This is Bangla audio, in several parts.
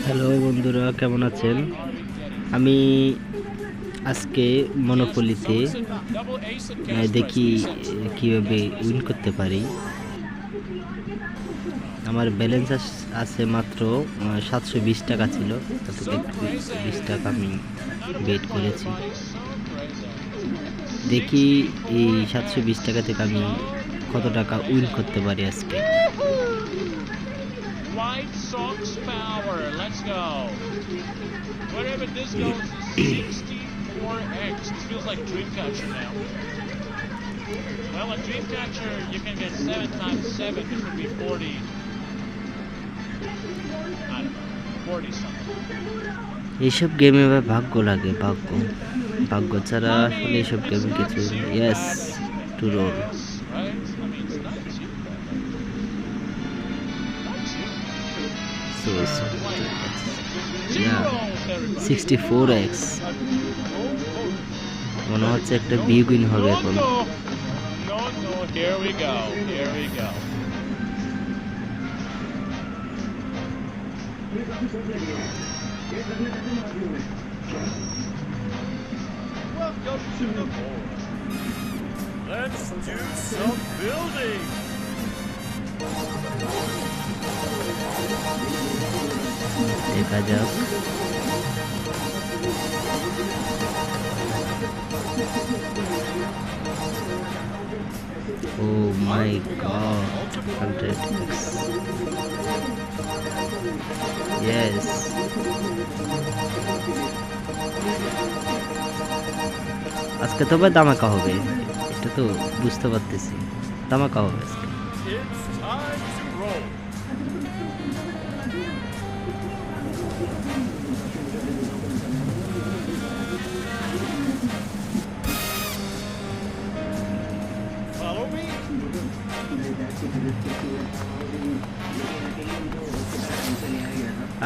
হ্যালো বন্ধুরা, কেমন আছেন? আমি আজকে মনোপলিতে দেখি কিভাবে উইন করতে পারি। আমার ব্যালেন্স আছে মাত্র 720 টাকা ছিল, তাতে 20 টাকা আমি বেট করেছি। দেখি এই 720 টাকা থেকে আমি কত টাকা উইন করতে পারি আজকে। White Sox power. Let's go. Wherever this goes, 64x. It feels like Dreamcatcher now. Well, a Dreamcatcher, you can get 7 times 7, which would be 40. I don't know, 40 something. এইসব গেমে ভাগ্য লাগে, ভাগ্য ছাড়া আসলে এইসব গেমে কিছু। Yes, two role. Yeah, 64x মনে হচ্ছে একটা বিগ উইন হবে এখন। Here we go. Welcome to the board. Let's do some building. দেখা যাক। Oh my god, 100x. Yes. আজকে তবে ধামাকা হবে, এটা তো বুঝতে পারতেছি। ধামাকা হবে আজকে।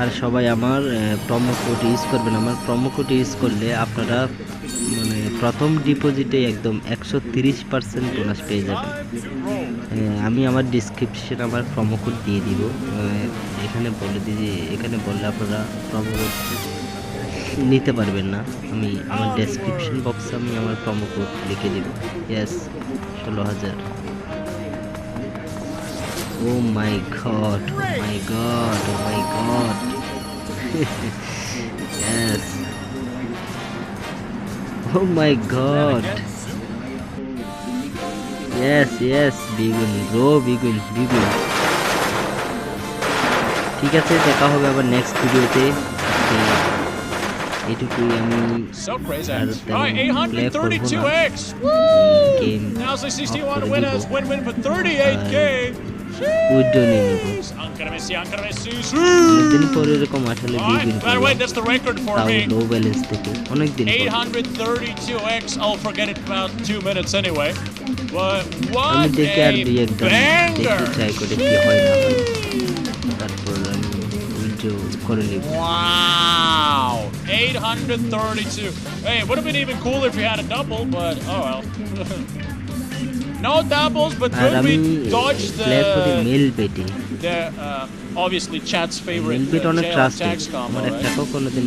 আর সবাই আমার প্রোমো কোড ইউজ করবেন। আমার প্রোমো কোড ইউজ করলে আপনারা মানে প্রথম ডিপোজিটে একদম 130% বোনাস পেয়ে যাবেন। আমি আমার ডিসক্রিপশনে আমার প্রোমো কোড দিয়ে দিব, এখানে বলে দিই। এখানে বললে আপনারা প্রোমো কোড নিতে পারবেন না। আমি আমার ডেসক্রিপশন বক্সে আমি আমার প্রোমো কোড লিখে দেব। Yes, 16,000। Oh my god, oh my god, oh my god. Yes. Oh my god. Yes, বিগুন ব্রো, বিগুন। ঠিক আছে, দেখা হবে আবার নেক্সট ভিডিওতে। এটুকুই আমি আর প্লে করবো না। গেম উইড্রো নিয়ে নিব। অনেকদিন পরে এরকম আসলে তাও লো ব্যালেন্স থেকে অনেকদিন। 832x. I'll forget it about 2 minutes anyway. আমি দেখে আর দুই একদম দেখে ট্রাই করে কি হয় না হয়, তারপর আমি উইড্রো করে নিব। Wow, 832. Hey, it would have been even cooler if we had a double, but oh well. No doubles, but could we dodge the মেল বেটে? Obviously chat's favorite Melbet অনেক ট্রাস্টেড, combo, আমার right? একটাও কোনোদিন